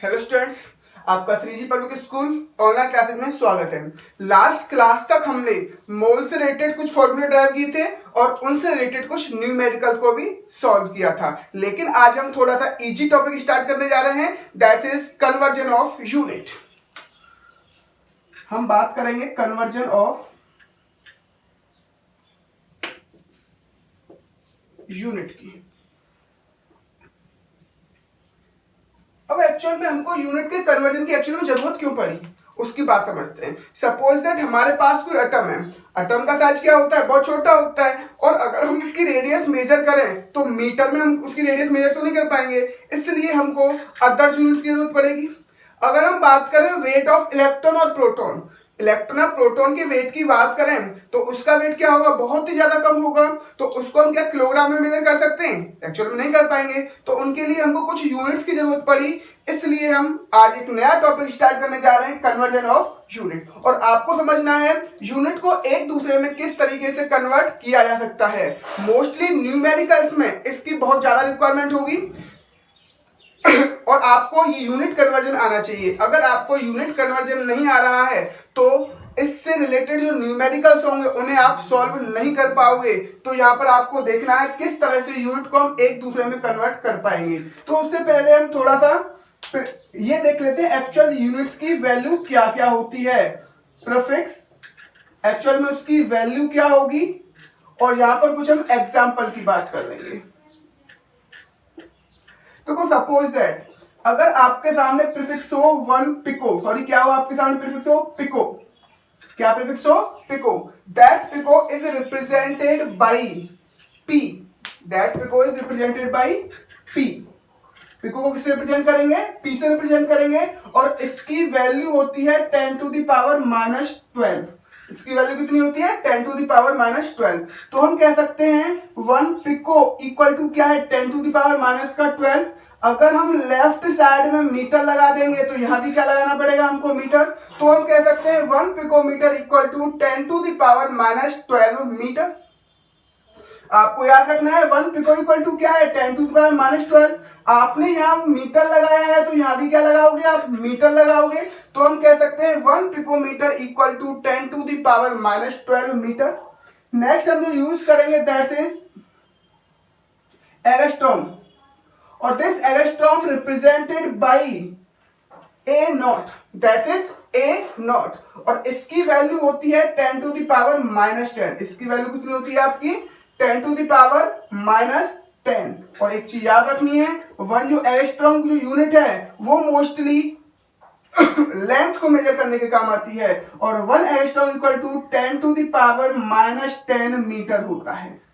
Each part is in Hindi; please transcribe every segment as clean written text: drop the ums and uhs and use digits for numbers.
हेलो स्टूडेंट्स, आपका 3G public school online classes में स्वागत है। लास्ट क्लास तक हमने मोल से रिलेटेड कुछ फॉर्मूले ड्राइव किए थे और उनसे रिलेटेड कुछ न्यूमेरिकल को भी सॉल्व किया था। लेकिन आज हम थोड़ा सा इजी टॉपिक स्टार्ट करने जा रहे हैं, that is conversion of unit. हम बात करेंगे कन्वर्जन ऑफ यूनिट की। अब एक्चुअल में हमको यूनिट के कन्वर्जन की एक्चुअल में जरूरत क्यों पड़ी, उसकी बात समझते हैं। सपोज दैट हमारे पास कोई एटम है। एटम का साइज क्या होता है? बहुत छोटा होता है। और अगर हम इसकी रेडियस मेजर करें तो मीटर में हम उसकी रेडियस मेजर तो नहीं कर पाएंगे, इसलिए हमको अदर यूनिट्स की जरूरत पड़ेगी। अगर हम बात करें वेट ऑफ इलेक्ट्रॉन और प्रोटॉन, इलेक्ट्रॉन और प्रोटॉन के वेट की बात करें तो उसका वेट क्या होगा? बहुत ही ज्यादा कम होगा। तो उसको हम क्या किलोग्राम में मेजर कर सकते हैं? एक्चुअल में नहीं कर पाएंगे। तो उनके लिए हमको कुछ यूनिट्स की जरूरत पड़ी, इसलिए हम आज एक नया टॉपिक स्टार्ट करने जा रहे हैं, कन्वर्जन ऑफ यूनिट। और आपको समझना है यूनिट को एक दूसरे में किस तरीके से कन्वर्ट किया जा सकता है। मोस्टली न्यूमेरिकल्स में इसकी बहुत ज्यादा रिक्वायरमेंट होगी और आपको ये यूनिट कन्वर्जन आना चाहिए। अगर आपको यूनिट कन्वर्जन नहीं आ रहा है तो इससे रिलेटेड जो न्यूमेरिकल्स होंगे उन्हें आप सॉल्व नहीं कर पाओगे। तो यहाँ पर आपको देखना है किस तरह से यूनिट को हम एक दूसरे में कन्वर्ट कर पाएंगे। तो उससे पहले हम थोड़ा सा ये देख लेते हैं एक्चुअल यूनिट्स की वैल्यू क्या क्या होती है। प्रीफिक्स एक्चुअल में उसकी वैल्यू क्या होगी, और यहां पर कुछ हम एग्जाम्पल की बात कर लेंगे। तो सपोज दैट अगर आपके सामने प्रीफिक्स हो 1 पिको, सॉरी क्या हो आपके सामने प्रीफिक्स हो? पिको। क्या प्रीफिक्स हो? Pico. That pico is represented by p. That pico is represented by p. Pico को किससे रिप्रेजेंट करेंगे? पी से रिप्रेजेंट करेंगे। और इसकी वैल्यू होती है 10 टू द पावर -12। इसकी वैल्यू कितनी होती है? 10 टू द पावर -12। तो हम कह सकते हैं 1 पिको इक्वल टू क्या है? 10 टू द पावर -12। अगर हम लेफ्ट साइड में मीटर लगा देंगे तो यहां भी क्या लगाना पड़ेगा हमको? मीटर। तो हम कह सकते हैं 1 picometre equal to 10 to the power -12 metre. आपको याद रखना है 1 पिको इक्वल टू क्या है? 10 टू द पावर -12। आपने यहाँ मीटर लगाया है तो यहाँ भी क्या लगाओगे? आप मीटर लगाओगे। तो हम कह सकते हैं 1 picometre equal to 10 to the power -12 metre. Next हम जो यूज करेंगे दैट इज एंगस्ट्रॉम, और this angstrom represented by A nought, that is A nought. और इसकी वैल्यू होती है 10 टू द पावर -10। इसकी वैल्यू कितनी होती है आपकी? 10 टू द पावर -10। और एक चीज याद रखनी है, वन जो एंगस्ट्रॉम जो यूनिट है वो मोस्टली लेंथ को मेजर करने के काम आती है, और 1 angstrom equal to 10 to the power -10 metre होता है।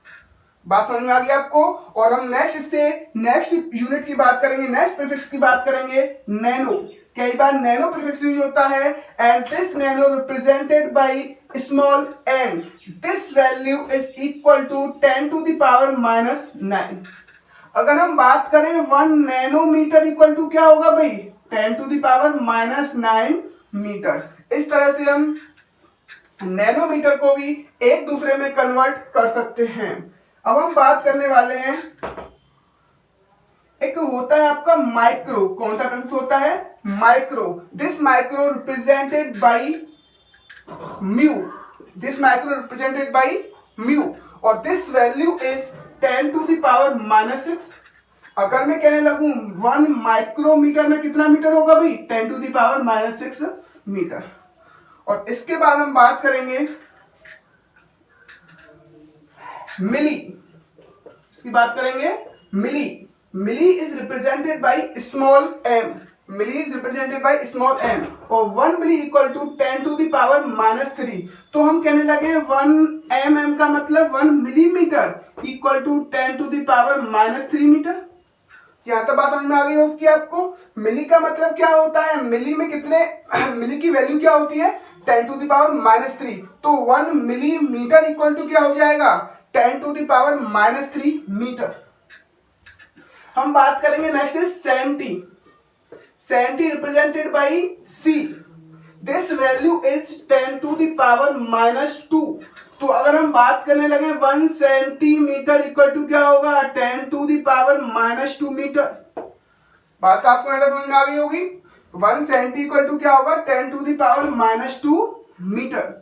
बात समझ में आ गई आपको? और हम नेक्स्ट यूनिट की बात करेंगे, नेक्स्ट प्रीफिक्स की बात करेंगे, नैनो। कई बार नैनो प्रीफिक्स यूज होता है, and this nano represented by small n। This value is equal to 10 to the power -9। अगर हम बात करें 1 नैनोमीटर इक्वल टू क्या होगा भाई? 10 टू द पावर -9 मीटर। इस तरह से हम नैनोमीटर को भी एक दूसरे में कन्वर्ट कर सकते हैं। अब हम बात करने वाले हैं, एक होता है आपका माइक्रो। कौन सा प्रीफिक्स होता है? Micro. This micro represented by mu. This micro represented by mu, और this value is 10 to the power -6। अगर मैं कहने लगूं 1 माइक्रोमीटर में कितना मीटर होगा भाई? 10 टू द पावर -6 मीटर। और इसके बाद हम बात करेंगे मिली। इसकी बात करेंगे milli. Milli is represented by small m। Milli is represented by small m, और 1 milli equal to 10 to the power -3। तो हम कहने लगे 1 mm का मतलब 1 millimetre equal to 10 to the power -3 metre. यहां तक बात समझ में आ गई होगी आपको? मिली का मतलब क्या होता है? मिली में कितने मिली की वैल्यू क्या होती है? 10 टू द पावर -3। तो 1 मिलीमीटर इक्वल टू क्या हो जाएगा? 10 टू द पावर -3 मीटर। हम बात करेंगे next is centi. Centi represented by c. This value is 10 to the power -2। तो अगर हम बात करने लगे 1 सेंटीमीटर इक्वल टू क्या होगा? 10 टू द पावर -2 मीटर। बात आपको ऐसा समझ में आ गई होगी। 1 सेंटी इक्वल टू क्या होगा, 10 टू द पावर -2 मीटर।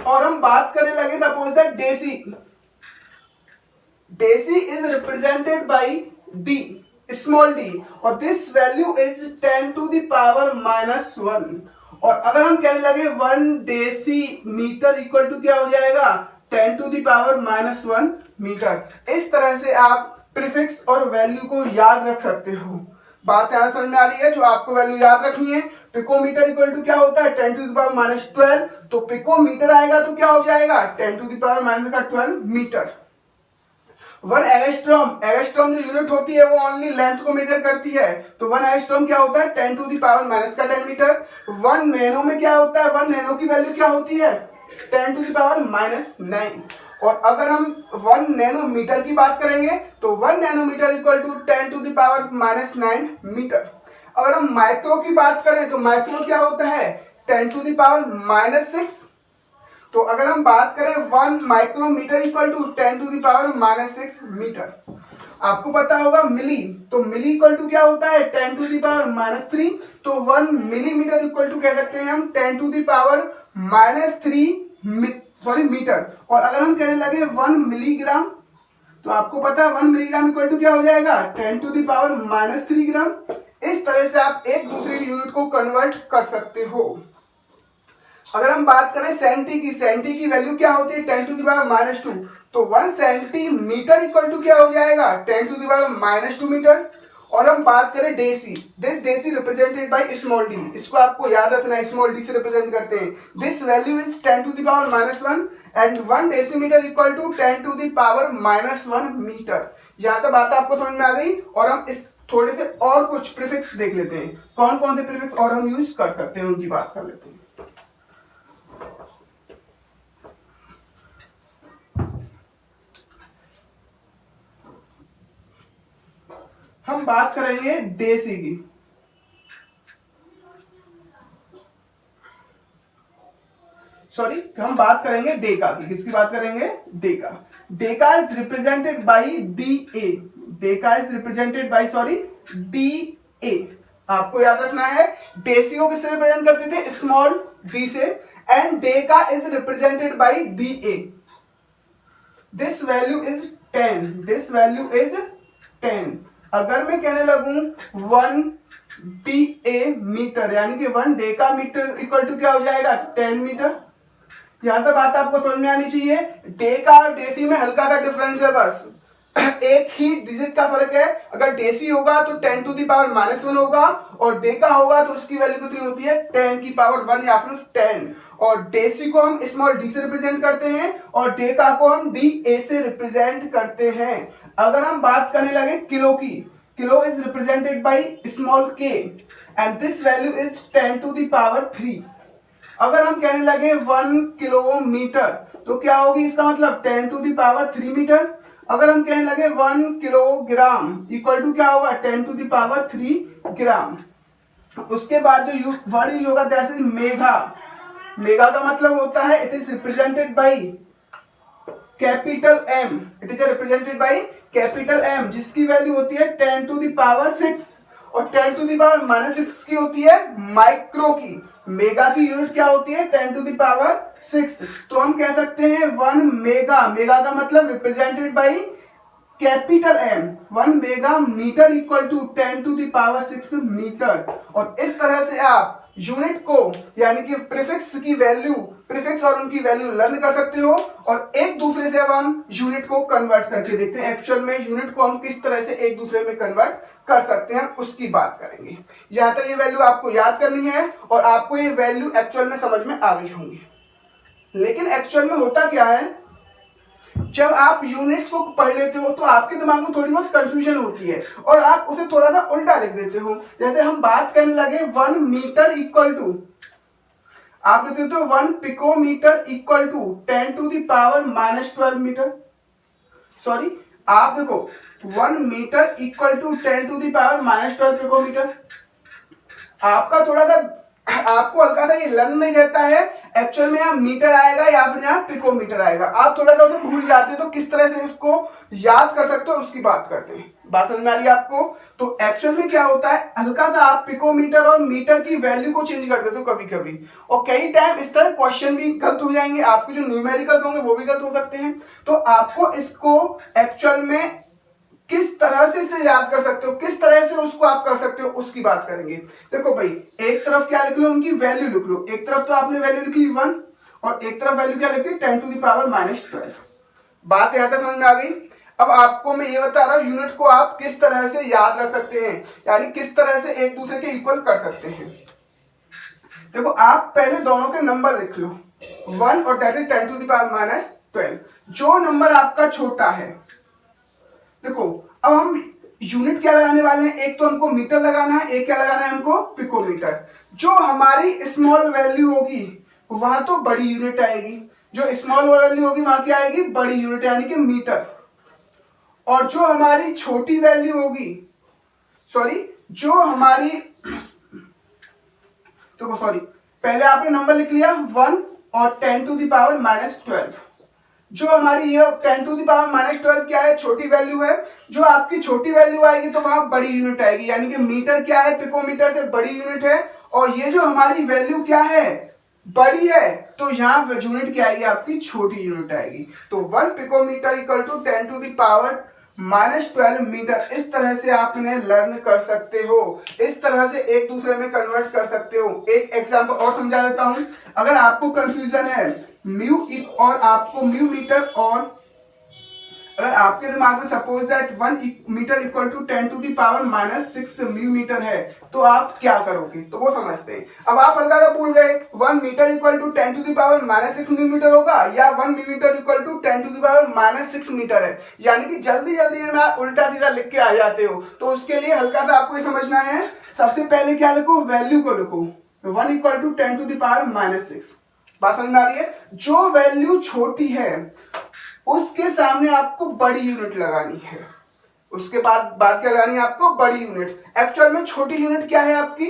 और हम बात करने लगे suppose that deci is represented by d, small d, और this value is 10 to the power -1। और अगर हम कहने लगे 1 डेसी मीटर इक्वल टू क्या हो जाएगा, 10 टू द पावर -1 मीटर। इस तरह से आप प्रीफिक्स और वैल्यू को याद रख सकते हो। बात यहां समझ में आ रही है। जो आपको वैल्यू याद रखनी है, पिकोमीटर इक्वल टू क्या होता है, 10 टू द पावर -12, तो पिकोमीटर आएगा तो क्या हो जाएगा, 10 to the power -12 metre. 1 angstrom जो यूनिट होती है वो ओनली लेंथ को मेजर करती है, तो 1 एंगस्ट्रॉम क्या होता है, 10 to the power -10 metre. 1 nano में क्या होता है, 1 नैनो की वैल्यू क्या होती है, 10 टू द पावर -9। और अगर हम 1 नैनोमीटर की बात करेंगे तो 1 nanometre equal to 10 to the power -9 metre. अगर हम माइक्रो की बात करें तो माइक्रो क्या होता है, 10 टू द पावर -6। तो अगर हम बात करें 1 micrometre equal to 10 to the power -6 metre. आपको पता होगा मिली, तो मिली इक्वल टू क्या होता है, 10 टू द पावर -3। तो 1 मिलीमीटर इक्वल टू कह सकते हैं हम 10 टू द पावर -3 मीटर। और अगर हम कहने लगे 1 मिलीग्राम, तो आपको पता है 1 मिलीग्राम इक्वल टू क्या हो जाएगा, 10 टू द पावर -3 ग्राम। इस तरह से आप एक दूसरे यूनिट को कन्वर्ट कर सकते हो। अगर हम बात करें सेंटी की वैल्यू क्या होती है, 10 टू द पावर -2, तो 1 सेंटीमीटर इक्वल टू क्या हो जाएगा, 10 टू द पावर -2 मीटर। और हम बात करें deci, this deci represented by small d, इसको आपको याद रखना है, स्मॉल डी से रिप्रेजेंट करते हैं। This value is 10 to the power -1 and 1 decimetre equal to 10 to the power -1 metre. यहाँ तक बात आपको समझ में आ गई। और हम इस थोड़े से और कुछ प्रीफिक्स देख लेते हैं, कौन कौन से प्रीफिक्स और हम यूज कर सकते हैं, उनकी बात कर लेते हैं। हम बात करेंगे डेसी की। सॉरी, हम बात करेंगे डेका की। किसकी बात करेंगे, Deka. Deka is represented by D A, Deka is represented by D A. आपको याद रखना है, डेसी को किससे रिप्रेजेंट करते थे, स्मॉल डी से, and Deka is represented by D A. This value is 10, this value is 10। अगर मैं कहने लगूं 1 डी ए मीटर, यानी कि 1 डेका मीटर इक्वल टू क्या हो जाएगा, 10 मीटर। यहां तक बात आपको समझ में आनी चाहिए। डेका और डेसी में हल्का सा डिफरेंस है, बस एक ही डिजिट का फर्क है। अगर डेसी होगा तो 10 टू द पावर -1 होगा, और डेका होगा तो उसकी वैल्यू कितनी होती है, 10 की पावर 1 या फिर 10। और डेसी को हम स्मॉल डी से रिप्रेजेंट करते हैं, और डेका को हम डी ए से रिप्रेजेंट करते हैं। अगर हम बात करने लगे किलो की, kilo is represented by small k and this value is 10 to the power 3। अगर हम कहने लगे 1 किलोमीटर, तो क्या होगी इसका मतलब, 10 टू द पावर 3 मीटर। अगर हम कहने लगे 1 किलोग्राम इक्वल टू क्या होगा, 10 टू द पावर 3 ग्राम। उसके बाद जो वर्ड यूज होगा दैट इज मेगा। मेगा का मतलब होता है it is represented by capital M, it is represented by capital M, जिसकी वैल्यू होती है 10 टू द पावर 6, और 10 टू द पावर -6 की होती है माइक्रो की। मेगा की यूनिट क्या होती है, 10 टू द पावर 6। तो हम कह सकते हैं 1 मेगा, मेगा का मतलब represented by capital M, 1 mega metre equal to 10 to the power 6 metre. और इस तरह से आप यूनिट को, यानी कि प्रीफिक्स की वैल्यू, प्रीफिक्स और उनकी वैल्यू लर्न कर सकते हो। और एक दूसरे से अब हम यूनिट को कन्वर्ट करके देखते हैं, एक्चुअल में यूनिट को हम किस तरह से एक दूसरे में कन्वर्ट कर सकते हैं, उसकी बात करेंगे। यहां तक ये वैल्यू आपको याद करनी है, और आपको ये वैल्यू एक्चुअल में समझ में आ गई होंगी। लेकिन एक्चुअल में होता क्या है, जब आप यूनिट्स को पढ़ लेते हो तो आपके दिमाग में थोड़ी बहुत कंफ्यूजन होती है, और आप उसे थोड़ा सा उल्टा लिख देते हो। जैसे हम बात करने लगे 1 मीटर इक्वल टू, आप लिख देते हो 1 picometre equal to 10 to the power -12 metre. Sorry, आप देखो 1 metre equal to 10 to the power -12 picometre. आपका थोड़ा सा, आपको हल्का सा ये लर्न नहीं रहता है, एक्चुअल में यहाँ मीटर आएगा या फिर यहाँ पिकोमीटर आएगा। आप थोड़ा सा उसे भूल जाते हो तो किस तरह से उसको याद कर सकते हो उसकी बात करते हैं। बात समझ में आ रही है आपको? तो एक्चुअल में क्या होता है, हल्का सा आप पिकोमीटर और मीटर की वैल्यू को चेंज कर देते हो कभी कभी, और कई टाइम इस तरह क्वेश्चन भी गलत हो जाएंगे, आपके जो न्यूमेरिकल्स होंगे वो भी गलत हो सकते हैं। तो आपको इसको एक्चुअल में किस तरह से इसे याद कर सकते हो, किस तरह से उसको आप कर सकते हो उसकी बात करेंगे। देखो भाई, एक तरफ क्या लिख लो, उनकी वैल्यू लिख लो। एक तरफ तो आपने वैल्यू लिख ली 1 और एक तरफ वैल्यू क्या लिखती है 10⁻⁻12। बात यहां तक समझ में आ गई? अब आपको मैं ये बता रहा हूं यूनिट को आप किस तरह से याद रख सकते हैं, यानी किस तरह से एक दूसरे के इक्वल कर सकते हैं। देखो, आप पहले दोनों के नंबर लिख लो 1 और दैट इज 10⁻12। जो नंबर आपका छोटा है, देखो अब हम यूनिट क्या लगाने वाले हैं, एक तो हमको मीटर लगाना है, एक क्या लगाना है हमको पिकोमीटर। जो हमारी स्मॉल वैल्यू होगी वहां तो बड़ी यूनिट आएगी, जो स्मॉल वैल्यू होगी वहां क्या आएगी, बड़ी यूनिट यानी कि मीटर। और जो हमारी छोटी वैल्यू होगी, जो हमारी तो पहले आपने नंबर लिख लिया 1 और 10⁻⁻12। जो हमारी ये 10⁻⁻12 क्या है, छोटी वैल्यू है। जो आपकी छोटी वैल्यू आएगी तो वहां बड़ी यूनिट आएगी, यानी कि मीटर क्या है, पिकोमीटर से बड़ी यूनिट है। और ये जो हमारी वैल्यू क्या है, बड़ी है, तो यहाँ यूनिट क्या आएगी, आपकी छोटी यूनिट आएगी। तो 1 पिकोमीटर इक्वल टू 10⁻⁻12 मीटर। इस तरह से आप इन्हें लर्न कर सकते हो, इस तरह से एक दूसरे में कन्वर्ट कर सकते हो। एक एग्जांपल और समझा देता हूं, अगर आपको कंफ्यूजन है म्यू और आपको म्यू मीटर, और अगर आपके दिमाग में suppose that 1 metre equal to 10⁻⁻6 mu metre है, तो आप क्या करोगे, तो वो समझते हैं। अब आप हल्का सा भूल गए 1 metre equal to 10⁻6 mu metre होगा या 1 mu metre equal to 10⁻6 metre है, यानी कि जल्दी जल्दी में आप उल्टा सीधा लिख के आ जाते हो। तो उसके लिए हल्का सा आपको ये समझना है, सबसे पहले क्या लिखो, वैल्यू को लिखो 1 इक्वल टू 10⁻6। बात समझ में आ रही है? जो वैल्यू छोटी है उसके सामने आपको बड़ी यूनिट लगानी है, उसके बाद बात क्या लगानी है आपको, बड़ी यूनिट। एक्चुअल में छोटी यूनिट क्या है आपकी,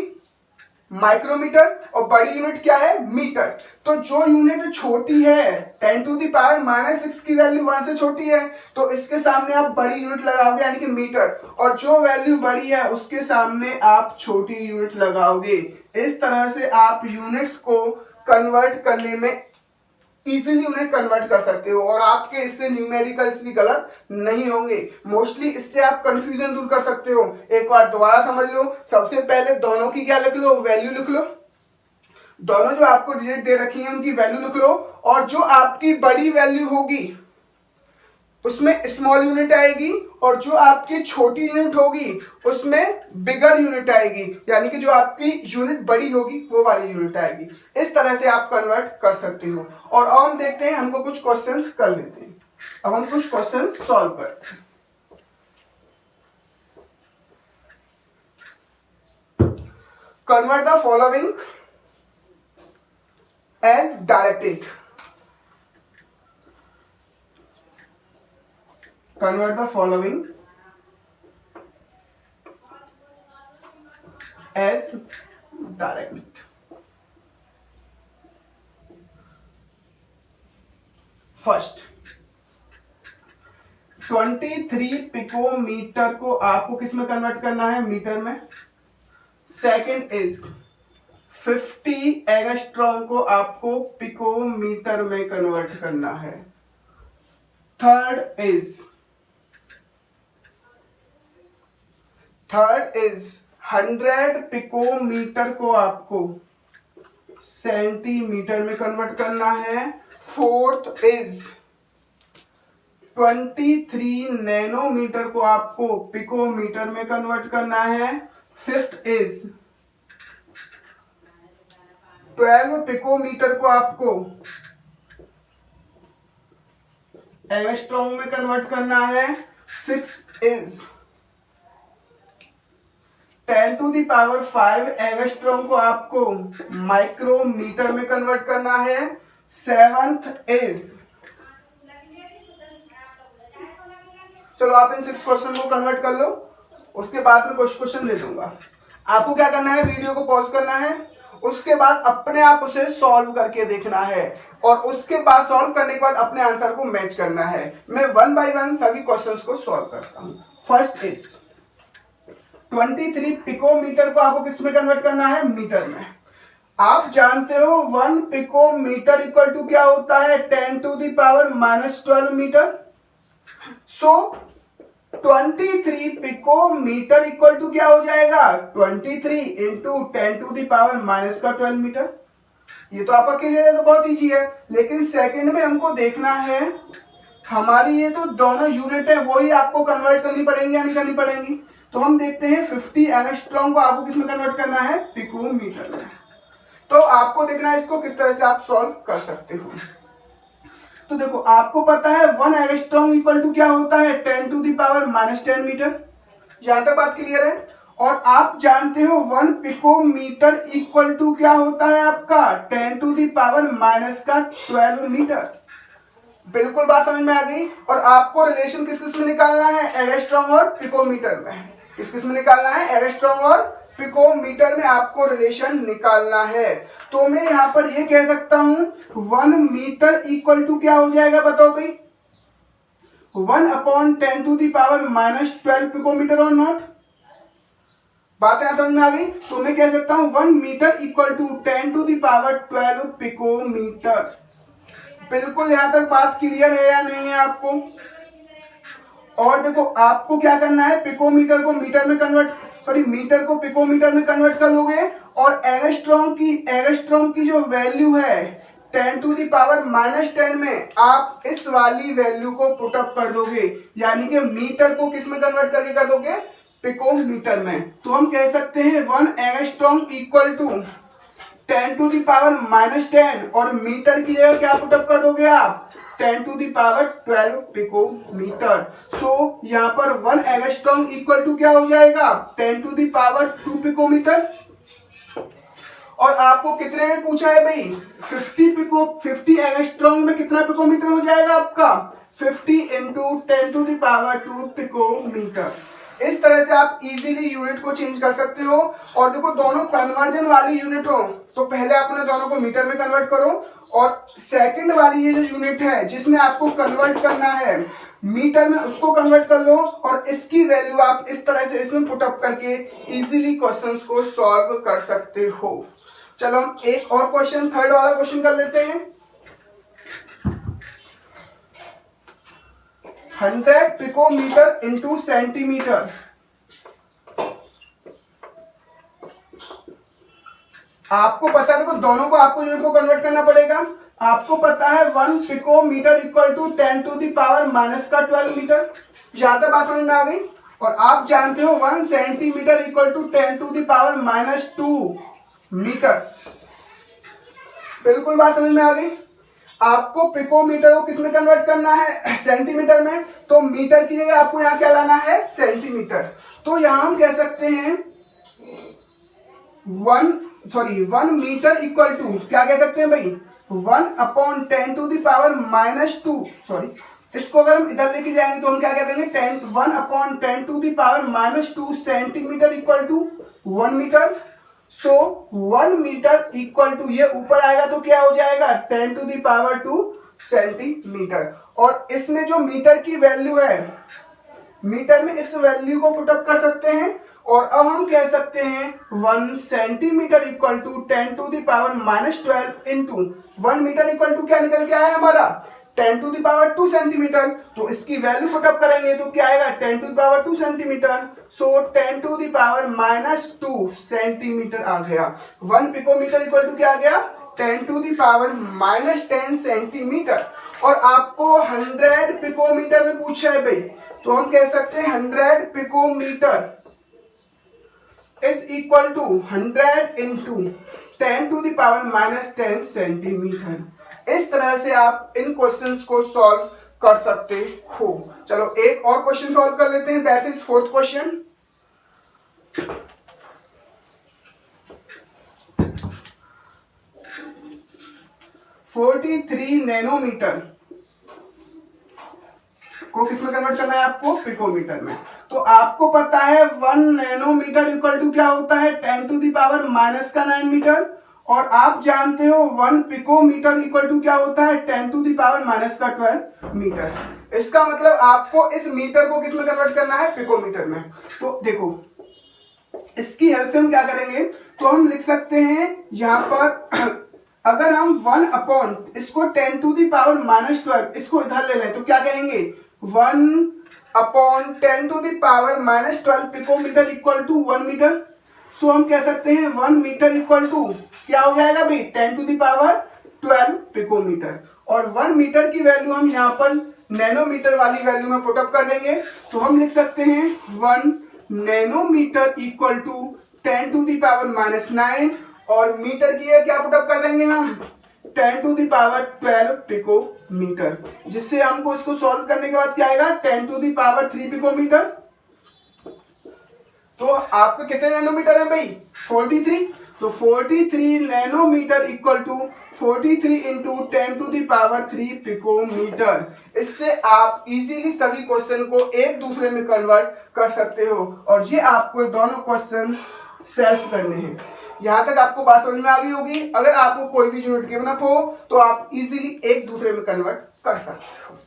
माइक्रोमीटर, और बड़ी यूनिट क्या है, मीटर। तो जो यूनिट छोटी है 10⁻⁻6 की वैल्यू 1 से छोटी है, तो इसके सामने आप बड़ी यूनिट लगाओगे यानी कि मीटर, और जो वैल्यू बड़ी है उसके सामने आप छोटी यूनिट लगाओगे। इस तरह से आप यूनिट्स को कन्वर्ट करने में इजीली उन्हें कन्वर्ट कर सकते हो, और आपके इससे न्यूमेरिकल्स भी गलत नहीं होंगे। मोस्टली इससे आप कंफ्यूजन दूर कर सकते हो। एक बार दोबारा समझ लो, सबसे पहले दोनों की क्या लिख लो, वैल्यू लिख लो। दोनों जो आपको डिजिट दे रखी है उनकी वैल्यू लिख लो, और जो आपकी बड़ी वैल्यू होगी उसमें स्मॉल यूनिट आएगी, और जो आपकी छोटी यूनिट होगी उसमें बिगर यूनिट आएगी, यानी कि जो आपकी यूनिट बड़ी होगी वो वाली यूनिट आएगी। इस तरह से आप कन्वर्ट कर सकते हो। और अब हम देखते हैं, हमको कुछ क्वेश्चंस कर लेते हैं। अब हम कुछ क्वेश्चंस सॉल्व करते हैं। Convert the following as directed. Convert the following as direct. First, 23 picometre को आपको किस में कन्वर्ट करना है, मीटर में। सेकंड इज 50 एंगस्ट्रॉम को आपको पिकोमीटर में कन्वर्ट करना है। थर्ड इज 100 पिकोमीटर को आपको सेंटीमीटर में कन्वर्ट करना है। फोर्थ इज 23 नैनोमीटर को आपको पिकोमीटर में कन्वर्ट करना है। फिफ्थ इज 12 पिकोमीटर को आपको एंगस्ट्रॉम में कन्वर्ट करना है। सिक्स इज 10⁵ एंगस्ट्रॉम को आपको माइक्रोमीटर में कन्वर्ट करना है। सेवंथ इज, चलो आप इन 6 क्वेश्चन को कन्वर्ट कर लो, उसके बाद में कुछ क्वेश्चन ले दूंगा। आपको क्या करना है, वीडियो को पॉज करना है उसके बाद अपने आप उसे सॉल्व करके देखना है और उसके बाद सॉल्व करने के बाद अपने आंसर को मैच करना है। मैं वन बाय वन सभी क्वेश्चंस को सॉल्व करता हूं। फर्स्ट इज 23 पिकोमीटर को आपको किस में कन्वर्ट करना है? मीटर में। आप जानते हो 1 पिकोमीटर इक्वल टू क्या होता है? 10 to the power -12 metre. So 23 picometre equal to क्या हो जाएगा? 23 into 10 to the power -12 metre. ये तो आपका क्लियर है, तो बहुत इजी है। लेकिन सेकंड में हमको देखना है हमारी ये तो दोनों यूनिट है वही आपको कन्वर्ट करनी पड़ेंगी या नहीं करनी पड़ेंगी। तो हम देखते हैं 50 एंगस्ट्रॉम को आपको किस में कन्वर्ट करना है? पिकोमीटर में। तो आपको देखना है इसको किस तरह से आप सॉल्व कर सकते हो। तो देखो आपको पता है 1 एंगस्ट्रॉम इक्वल टू क्या होता है? 10 टू द पावर -10 मीटर। यहां तक बात क्लियर है। और आप जानते हो 1 पिकोमीटर इक्वल टू क्या होता है आपका? 10 टू द पावर -12 मीटर। बिल्कुल बात समझ में आ गई। और आपको रिलेशन किस किस में निकालना है? एंगस्ट्रॉम और पिकोमीटर में। किस किस में निकालना है? एंगस्ट्रॉम और पिकोमीटर में आपको रिलेशन निकालना है। तो मैं यहां पर ये कह सकता हूं 1 मीटर इक्वल टू क्या हो जाएगा? बताओ भाई। 1/10 टू द पावर -12 पिकोमीटर और नॉट। बात यहां समझ में आ गई। तो मैं कह सकता हूं 1 metre equal to 10 to the power 12 picometre. बिल्कुल यहां तक बात क्लियर है या नहीं है आपको? और देखो आपको क्या करना है? पिकोमीटर को मीटर में कन्वर्ट, सॉरी मीटर को पिकोमीटर में कन्वर्ट कर लोगे और एंगस्ट्रॉम की जो वैल्यू है 10 टू द पावर -10 में आप इस वाली वैल्यू को पुटअप कर दोगे, यानी कि मीटर को किस में कन्वर्ट करके कर दोगे? पिकोमीटर में। तो हम कह सकते हैं 1 angstrom equal to 10 to the power -10 और मीटर की जगह क्या पुटअप कर दोगे आप? 10 टू द पावर 12 पिकोमीटर। सो यहां पर 1 एंगस्ट्रॉम इक्वल टू क्या हो जाएगा? 10 टू द पावर 2 पिकोमीटर। और आपको कितने में पूछा है भाई? 50 एंगस्ट्रॉम में कितना पिकोमीटर हो जाएगा आपका? 50 into 10 to the power 2 picometre. इस तरह से आप इजीली यूनिट को चेंज कर सकते हो। और देखो दोनों कन्वर्जन वाली यूनिट हो तो पहले आपने दोनों को मीटर में कन्वर्ट करो, और सेकंड वाली ये जो यूनिट है जिसमें आपको कन्वर्ट करना है मीटर में, उसको कन्वर्ट कर लो और इसकी वैल्यू आप इस तरह से इसमें पुटअप करके इजीली क्वेश्चंस को सॉल्व कर सकते हो। चलो हम एक और क्वेश्चन, थर्ड वाला क्वेश्चन कर लेते हैं। 100 पिकोमीटर इंटू सेंटीमीटर। आपको पता है, देखो दोनों को आपको यूनिट को कन्वर्ट करना पड़ेगा। आपको पता है 1 picometre equal to 10 to the power -12 metre. यहां तक बात समझ में आ गई। और आप जानते हो 1 centimetre equal to 10 to the power -2 metre. बिल्कुल बात समझ में आ गई। आपको पिकोमीटर को किसमें कन्वर्ट करना है? सेंटीमीटर में। तो मीटर की जगह आपको यहां क्या लाना है? सेंटीमीटर। तो यहां हम कह सकते हैं 1 मीटर इक्वल टू क्या कह सकते हैं भाई? 1/10 टू द पावर -2, सॉरी इसको अगर हम इधर लेके जाएंगे तो हम क्या कह देंगे? 1/10 to the power -2 centimetre equal to 1 metre. So 1 metre equal to, ये ऊपर आएगा तो क्या हो जाएगा? 10 टू द पावर 2 सेंटीमीटर। और इसमें जो मीटर की वैल्यू है, मीटर में इस वैल्यू को पुटअप कर सकते हैं। और अब हम कह सकते हैं 1 centimetre equal to 10 to the power -12 into 1 metre equal to क्या निकल के आया हमारा? 10 टू द पावर 2 सेंटीमीटर। तो इसकी वैल्यू पुटअप करेंगे तो क्या आएगा? 10 to the power 2 centimetre. So 10 to the power -2 centimetre आ गया। 1 पिकोमीटर इक्वल टू क्या आ गया? 10 टू द पावर -10 सेंटीमीटर। और आपको 100 पिकोमीटर में पूछा है भाई, तो हम कह सकते हैं 100 picometre is equal to 100 into 10 to the power -10 centimetre. इस तरह से आप इन क्वेश्चंस को सॉल्व कर सकते हो। चलो एक और क्वेश्चन सॉल्व कर लेते हैं, that is fourth question. (43 nanometre को किसमें कन्वर्ट करना है आपको? पिकोमीटर में। तो आपको पता है 1 नैनोमीटर इक्वल टू क्या होता है? 10 टू द पावर -9 मीटर। और आप जानते हो 1 पिकोमीटर इक्वल टू क्या होता है 10 टू द पावर माइनस का 12 मीटर। इसका मतलब आपको इस मीटर को किस में कन्वर्ट करना है, पिकोमीटर में। तो देखो इसकी हेल्प से हम क्या करेंगे, तो हम लिख सकते हैं यहां पर अगर हम 1 अपॉन इसको 10 टू द पावर माइनस 12 इसको इधर ले लें तो क्या कहेंगे 1 upon 10 to the power minus 12 picometre equal to 1 metre. So हम कह सकते हैं 1 मीटर इक्वल टू क्या हो जाएगा भाई 10 टू द पावर 12 पिकोमीटर। और 1 मीटर की वैल्यू हम यहाँ पर नैनोमीटर वाली वैल्यू में पुटअप कर देंगे। तो हम लिख सकते हैं 1 nanometre equal to 10 to the power minus 9 और मीटर की क्या पुटअप कर देंगे हम 10 टू द पावर 12 पिकोमीटर, जिससे हमको इसको सॉल्व करने के बाद क्या आएगा 10 टू द पावर 3 पिकोमीटर। तो आपको कितने नैनोमीटर है भाई 43। तो 43 nanometre equal to 43 into 10 to the power 3 picometre. इससे आप इजीली सभी क्वेश्चन को एक दूसरे में कन्वर्ट कर सकते हो और ये आपको दोनों क्वेश्चन सेल्फ करने हैं। यहां तक आपको बात समझ में आ गई होगी। अगर आपको कोई भी यूनिट गिवन अप हो तो आप इजीली एक दूसरे में कन्वर्ट कर सकते हो।